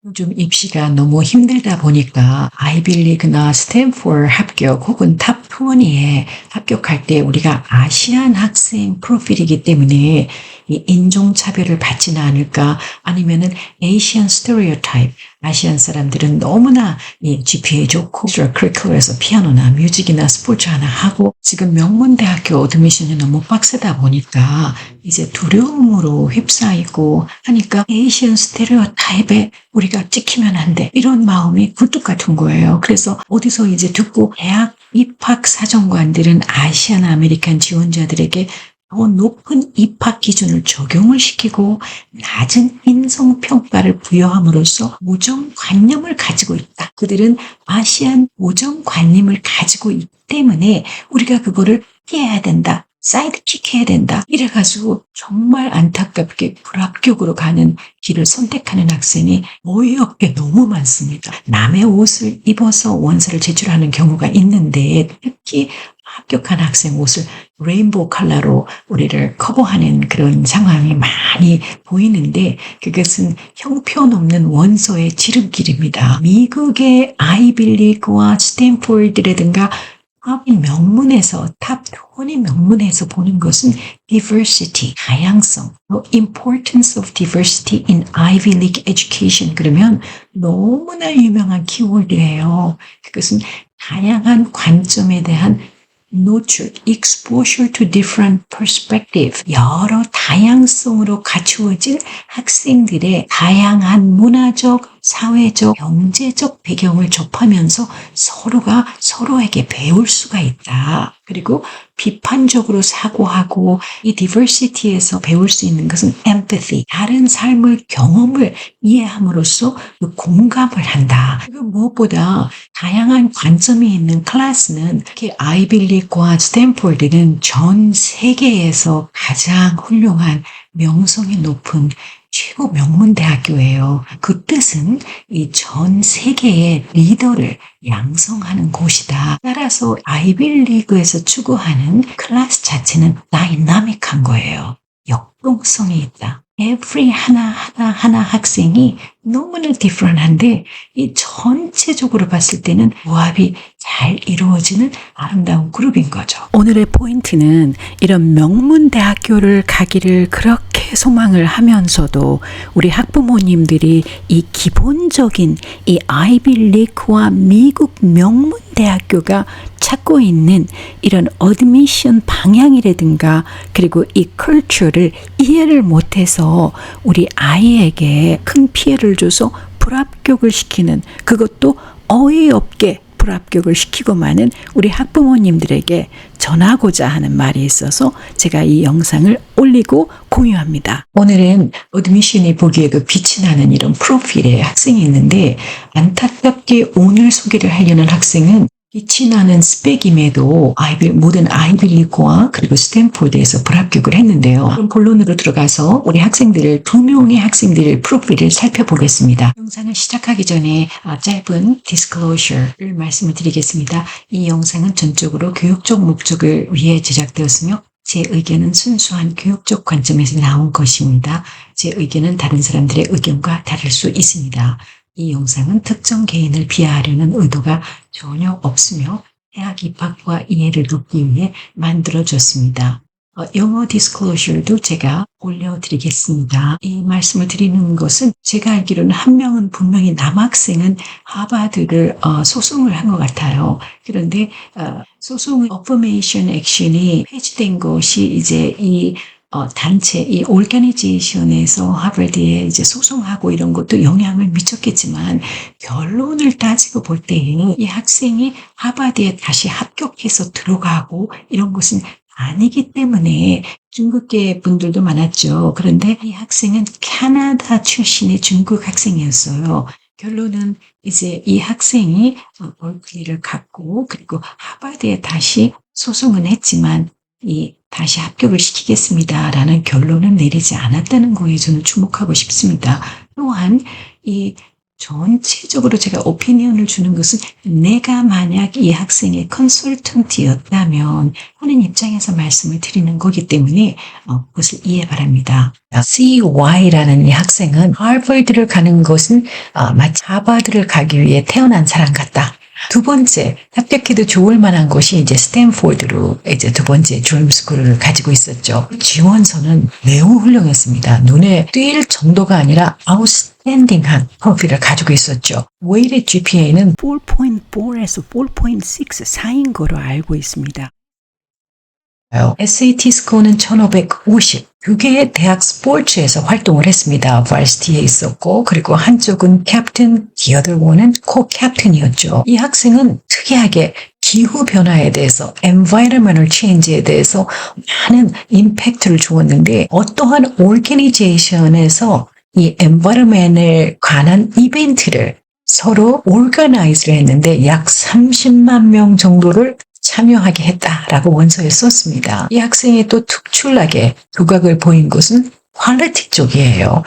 요즘 입시가 너무 힘들다 보니까 아이빌리그나 스탠포드 합격 혹은 탑 20에 합격할 때 우리가 아시안 학생 프로필이기 때문에 이 인종차별을 받지는 않을까, 아니면은 에이시안 스테레오타입, 아시안 사람들은 너무나 이 GPA 좋고 커리큘럼에서 피아노나 뮤직이나 스포츠 하나 하고, 지금 명문대학교 어드미션이 너무 빡세다 보니까 이제 두려움으로 휩싸이고 하니까 에이시안 스테레오타입에 우리가 찍히면 안 돼, 이런 마음이 굴뚝 같은 거예요. 그래서 어디서 이제 듣고 대학 입학 사정관들은 아시안 아메리칸 지원자들에게 더 높은 입학 기준을 적용을 시키고 낮은 인성평가를 부여함으로써 모정관념을 가지고 있다. 그들은 아시안 모정관념을 가지고 있기 때문에 우리가 그거를 피해야 된다, 사이드킥 해야 된다, 이래가지고 정말 안타깝게 불합격으로 가는 길을 선택하는 학생이 어이없게 너무 많습니다. 남의 옷을 입어서 원서를 제출하는 경우가 있는데, 특히 합격한 학생 옷을 레인보우 컬러로 우리를 커버하는 그런 상황이 많이 보이는데, 그것은 형편없는 원서의 지름길입니다. 미국의 아이빌리그와 스탠포드라든가 탑 명문에서, 탑 20 명문에서 보는 것은 diversity, 다양성, importance of diversity in Ivy League education. 그러면 너무나 유명한 키워드예요. 그것은 다양한 관점에 대한 노출, exposure to different perspective, 여러 다양성으로 갖추어진 학생들의 다양한 문화적, 사회적, 경제적 배경을 접하면서 서로가 서로에게 배울 수가 있다. 그리고 비판적으로 사고하고, 이 diversity에서 배울 수 있는 것은 empathy, 다른 삶의 경험을 이해함으로써 공감을 한다. 그리고 무엇보다 다양한 관점이 있는 클래스는, 특히 아이빌리그와 스탠포드는 전 세계에서 가장 훌륭한 명성이 높은 최고 명문 대학교예요. 그 뜻은 이 전 세계의 리더를 양성하는 곳이다. 따라서 아이빌리그에서 추구하는 클래스 자체는 다이나믹한 거예요. 역동성이 있다. every 하나 학생이 너무나 different한데, 이 전체적으로 봤을 때는 조합이 잘 이루어지는 아름다운 그룹인 거죠. 오늘의 포인트는 이런 명문대학교를 가기를 그렇게 소망을 하면서도 우리 학부모님들이 이 기본적인 이 아이빌리그와 미국 명문대학교가 찾고 있는 이런 어드미션 방향이라든가, 그리고 이 컬처를 이해를 못해서 우리 아이에게 큰 피해를 줘서 불합격을 시키는, 그것도 어이없게 불합격을 시키고 마는 우리 학부모님들에게 전하고자 하는 말이 있어서 제가 이 영상을 올리고 공유합니다. 오늘은 어드미션이 보기에 그 빛이 나는 이런 프로필의 학생이 있는데, 안타깝게 오늘 소개를 하려는 학생은 빛이 나는 스펙임에도 모든 아이빌리그와 그리고 스탠포드에서 불합격을 했는데요. 그럼 본론으로 들어가서 우리 학생들을, 2명의 학생들의 프로필을 살펴보겠습니다. 영상을 시작하기 전에 짧은 디스클로저를 말씀을 드리겠습니다. 이 영상은 전적으로 교육적 목적을 위해 제작되었으며 제 의견은 순수한 교육적 관점에서 나온 것입니다. 제 의견은 다른 사람들의 의견과 다를 수 있습니다. 이 영상은 특정 개인을 비하하려는 의도가 전혀 없으며 대학 입학과 이해를 돕기 위해 만들어졌습니다. 영어 디스클로저도 제가 올려드리겠습니다. 이 말씀을 드리는 것은, 제가 알기로는 한 명은 분명히 남학생은 하버드를 소송을 한 것 같아요. 그런데 소송의 어퍼메이션 액션이 폐지된 것이 이제 이 단체, 이 오르가니제이션에서 하버드에 이제 소송하고 이런 것도 영향을 미쳤겠지만, 결론을 따지고 볼 때 이 학생이 하버드에 다시 합격해서 들어가고 이런 것은 아니기 때문에, 중국계 분들도 많았죠. 그런데 이 학생은 캐나다 출신의 중국 학생이었어요. 결론은 이제 이 학생이 벌클리를 갔고, 그리고 하버드에 다시 소송은 했지만 다시 합격을 시키겠습니다라는 결론은 내리지 않았다는 거에 저는 주목하고 싶습니다. 또한 이 전체적으로 제가 오피니언을 주는 것은 내가 만약 이 학생의 컨설턴트였다면 하는 입장에서 말씀을 드리는 거기 때문에 그것을 이해 바랍니다. CY라는 이 학생은 하버드를 가는 것은 마치 하버드를 가기 위해 태어난 사람 같다. 두 번째, 합격해도 좋을 만한 곳이 이제 스탠포드로 이제 두 번째 드림스쿨을 가지고 있었죠. 지원서는 매우 훌륭했습니다. 눈에 띌 정도가 아니라 아웃스탠딩한 프로필을 가지고 있었죠. 웨이트 GPA는 4.4에서 4.6 사이인 거로 알고 있습니다. SAT 스코어는 1550. 두 개의 대학 스포츠에서 활동을 했습니다. varsity에 있었고, 그리고 한쪽은 캡틴, the other one은 co-captain이었죠. 이 학생은 특이하게 기후 변화에 대해서, environmental change에 대해서 많은 임팩트를 주었는데, 어떠한 organization에서 이 environment에 관한 이벤트를 서로 organize를 했는데, 약 30만 명 정도를 참여하게 했다라고 원서에 썼습니다. 이 학생이 또 특출나게 두각을 보인 것은 퀄리티 쪽이에요.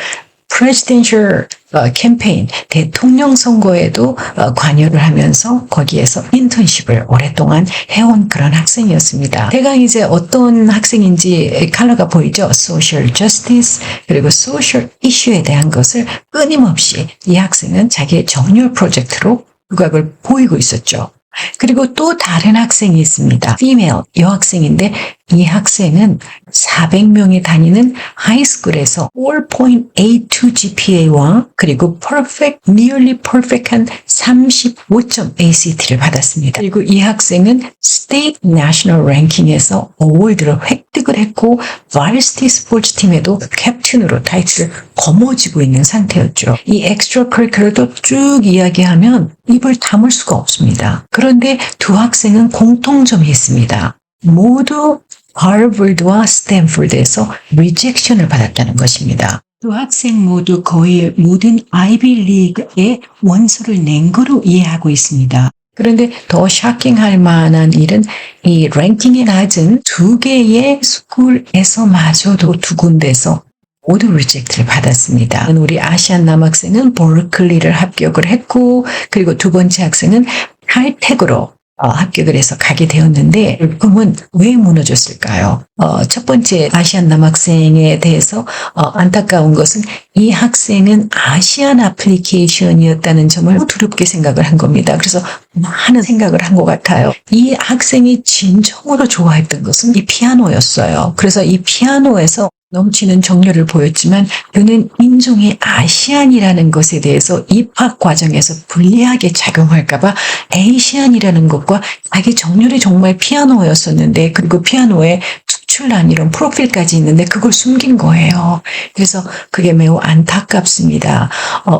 presidential 캠페인, 대통령 선거에도 관여를 하면서 거기에서 인턴십을 오랫동안 해온 그런 학생이었습니다. 대강 이제 어떤 학생인지 컬러가 보이죠? social justice 그리고 social issue에 대한 것을 끊임없이 이 학생은 자기의 정렬 프로젝트로 두각을 보이고 있었죠. 그리고 또 다른 학생이 있습니다. female 여학생인데 이 학생은 400명이 다니는 하이스쿨에서 4.82 GPA와 그리고 perfect, nearly perfect한 35점 ACT를 받았습니다. 그리고 이 학생은 state national ranking에서 어워드를 획득을 했고 varsity 스포츠 팀에도 캡틴으로 타이틀을 거머쥐고 있는 상태였죠. 이 extra curricular도 쭉 이야기하면 입을 다물 수가 없습니다. 그런데 두 학생은 공통점이 있습니다. 모두 하버드와 스탠포드에서 리젝션을 받았다는 것입니다. 두 학생 모두 거의 모든 아이비리그에 원서를 낸 거로 이해하고 있습니다. 그런데 더 쇼킹할 만한 일은 이 랭킹이 낮은 두 개의 스쿨에서마저도 두 군데서 모두 리젝트를 받았습니다. 우리 아시안 남학생은 버클리를 합격을 했고 그리고 두 번째 학생은 칼텍으로 합격을 해서 가게 되었는데 물품은 왜 무너졌을까요? 첫 번째 아시안 남학생에 대해서 안타까운 것은 이 학생은 아시안 애플리케이션이었다는 점을 두렵게 생각을 한 겁니다. 그래서 많은 생각을 한 것 같아요. 이 학생이 진정으로 좋아했던 것은 이 피아노였어요. 그래서 이 피아노에서 넘치는 정열을 보였지만 그는 인종이 아시안이라는 것에 대해서 입학 과정에서 불리하게 작용할까봐 에이시안이라는 것과 자기 정열이 정말 피아노였었는데 그리고 피아노에 특출난 이런 프로필까지 있는데 그걸 숨긴 거예요. 그래서 그게 매우 안타깝습니다.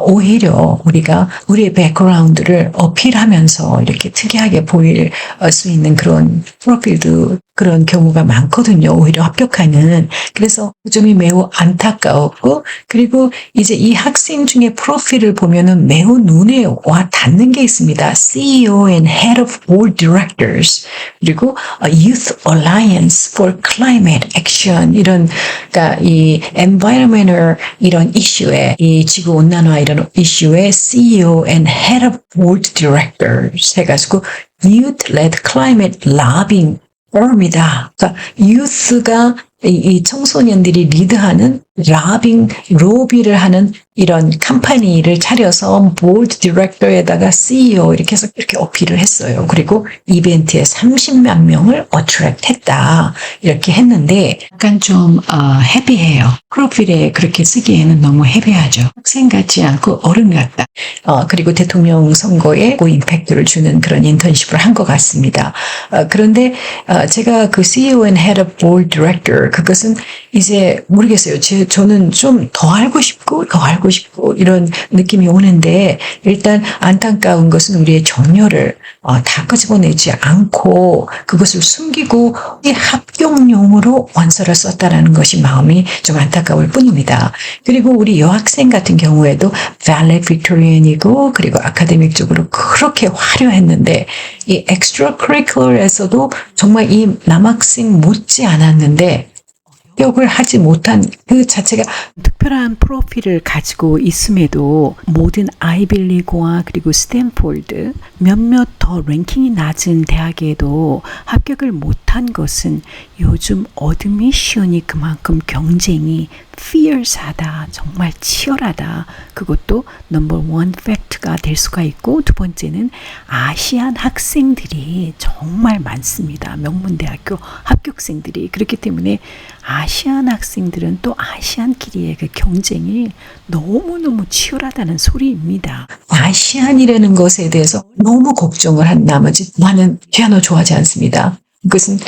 오히려 우리가 우리의 백그라운드를 어필하면서 이렇게 특이하게 보일 수 있는 그런 프로필도 그런 경우가 많거든요. 오히려 합격하는. 그래서 그 점이 매우 안타까웠고 그리고 이제 이 학생 중에 프로필을 보면은 매우 눈에 와 닿는 게 있습니다. CEO and Head of Board Directors 그리고 Youth Alliance for Climate Action 이런 그러니까 이 environmental 이런 이슈에 이 지구 온난화 이런 이슈에 CEO and Head of Board Directors 해가지고 Youth-led Climate Lobbying 입니다. 그러니까 유스가 이 청소년들이 리드하는 로비를 하는 이런 컴퍼니를 차려서 보드 디렉터에다가 CEO 이렇게 해서 이렇게 어필을 했어요. 그리고 이벤트에 30만 명을 어트랙트 했다. 이렇게 했는데 약간 좀 헤비해요. 프로필에 그렇게 쓰기에는 너무 헤비하죠. 학생 같지 않고 어른 같다. 그리고 대통령 선거에 고 임팩트를 주는 그런 인턴십을 한 것 같습니다. 그런데 제가 그 CEO and Head of Board Director 그것은 이제 모르겠어요. 저는 좀 더 알고 싶고 이런 느낌이 오는데 일단 안타까운 것은 우리의 정열을 다 끄집어내지 않고 그것을 숨기고 합격용으로 원서를 썼다라는 것이 마음이 좀 안타까울 뿐입니다. 그리고 우리 여학생 같은 경우에도 valedictorian이고 그리고 아카데믹적으로 그렇게 화려했는데 이 extracurricular에서도 정말 이 남학생 못지 않았는데 합격을 하지 못한 그 자체가 특별한 프로필을 가지고 있음에도 모든 아이빌리그와 그리고 스탠포드 몇몇 더 랭킹이 낮은 대학에도 합격을 못한 것은 요즘 어드미션이 그만큼 경쟁이 fierce하다, 정말 치열하다. 그것도 넘버 원 팩트가 될 수가 있고, 두 번째는 아시안 학생들이 정말 많습니다. 명문대학교 합격생들이. 그렇기 때문에 아시안 학생들은 또 아시안끼리의 그 경쟁이 너무너무 치열하다는 소리입니다. 아시안이라는 것에 대해서 너무 걱정을 한 나머지 나는 피아노 좋아하지 않습니다. 그것은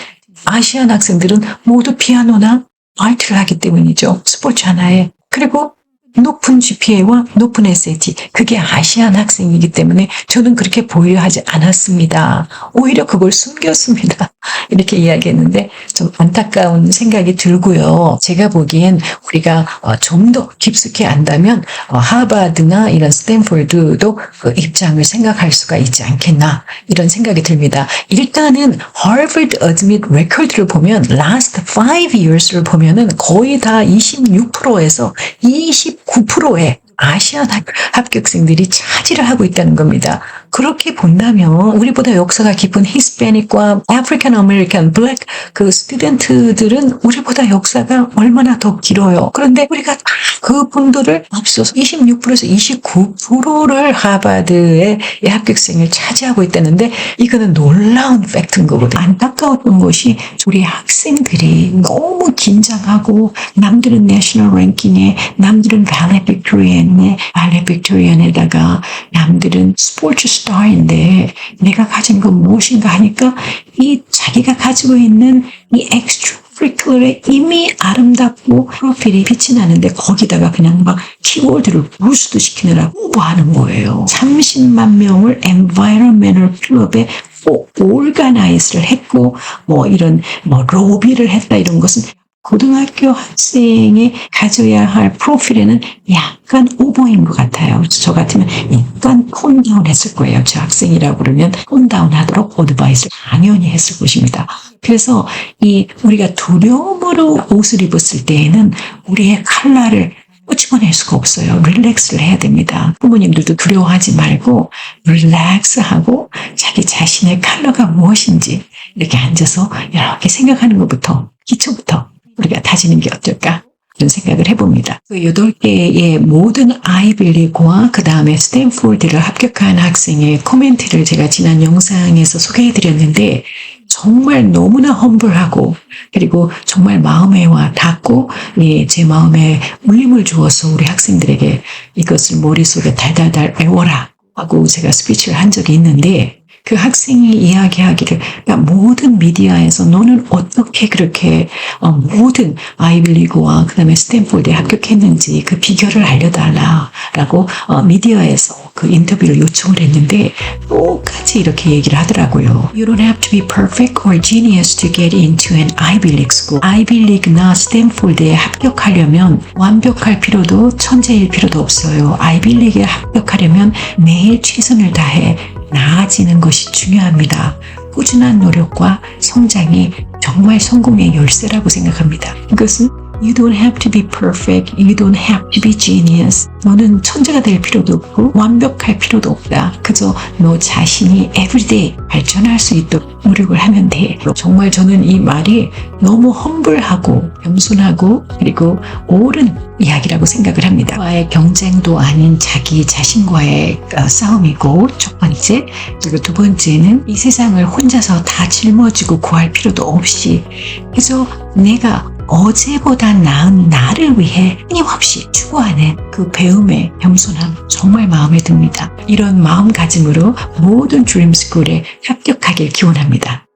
아시안 학생들은 모두 피아노나 아트를 하기 때문이죠. 스포츠 하나에. 그리고 높은 GPA와 높은 SAT, 그게 아시안 학생이기 때문에 저는 그렇게 보유하지 않았습니다. 오히려 그걸 숨겼습니다. 이렇게 이야기했는데 좀 안타까운 생각이 들고요. 제가 보기엔 우리가 좀 더 깊숙이 안다면 하버드나 이런 스탠포드도 그 입장을 생각할 수가 있지 않겠나 이런 생각이 듭니다. 일단은 하버드 어드밋 레코드를 보면 last 5 years를 보면은 거의 다 26%에서 29%의 아시안 합격생들이 차지를 하고 있다는 겁니다. 그렇게 본다면 우리보다 역사가 깊은 히스패닉과 아프리칸 아메리칸 블랙 그 스튜던트들은 우리보다 역사가 얼마나 더 길어요. 그런데 우리가 다 그분들을 앞서서 26%에서 29%를 하버드의 합격생을 차지하고 있다는데 이거는 놀라운 팩트인 거거든요. 안타까웠던 것이 우리 학생들이 너무 긴장하고 남들은 내셔널 랭킹에 남들은 발레빅토리언에다가 남들은 스포츠 스타인데 내가 가진 건 무엇인가 하니까 이 자기가 가지고 있는 이 엑스트라커리큘러의 이미 아름답고 프로필이 빛이 나는데 거기다가 그냥 막 키워드를 부스트 시키느라 홍보하는 거예요. 30만 명을 environmental 클럽에 organize를 했고 이런 로비를 했다 이런 것은 고등학교 학생이 가져야 할 프로필에는 약간 오버인 것 같아요. 저 같으면 약간 톤다운 했을 거예요. 저 학생이라고 그러면 톤다운 하도록 어드바이스를 당연히 했을 것입니다. 그래서 우리가 두려움으로 옷을 입었을 때에는 우리의 컬러를 끄집어낼 수가 없어요. 릴렉스를 해야 됩니다. 부모님들도 두려워하지 말고 릴렉스하고 자기 자신의 컬러가 무엇인지 이렇게 앉아서 이렇게 생각하는 것부터 기초부터 우리가 다지는 게 어떨까? 이런 생각을 해봅니다. 그 8개의 모든 아이빌리그와 그 다음에 스탠포드를 합격한 학생의 코멘트를 제가 지난 영상에서 소개해드렸는데 정말 너무나 험블하고 그리고 정말 마음에 와 닿고 제 마음에 울림을 주어서 우리 학생들에게 이것을 머릿속에 달달달 외워라 하고 제가 스피치를 한 적이 있는데 그 학생이 이야기하기를 모든 미디어에서 너는 어떻게 그렇게 모든 아이빌리그와 그 다음에 스탠포드에 합격했는지 그 비결을 알려달라라고 미디어에서 그 인터뷰를 요청을 했는데 똑같이 이렇게 얘기를 하더라고요. You don't have to be perfect or genius to get into an Ivy League school. 아이빌리그나 스탠포드에 합격하려면 완벽할 필요도 천재일 필요도 없어요. 아이빌리그에 합격하려면 매일 최선을 다해 나아지는 것이 중요합니다. 꾸준한 노력과 성장이 정말 성공의 열쇠라고 생각합니다. 이것은 You don't have to be perfect. You don't have to be genius. 너는 천재가 될 필요도 없고 완벽할 필요도 없다. 그저 너 자신이 everyday 발전할 수 있도록 노력을 하면 돼. 정말 저는 이 말이 너무 험블하고 겸손하고 그리고 옳은 이야기라고 생각을 합니다. 와의 경쟁도 아닌 자기 자신과의 싸움이고 첫 번째. 그리고 두 번째는 이 세상을 혼자서 다 짊어지고 구할 필요도 없이 그저 내가 어제보다 나은 나를 위해 끊임없이 추구하는 그 배움의 겸손함 정말 마음에 듭니다. 이런 마음가짐으로 모든 드림스쿨에 합격하길 기원합니다.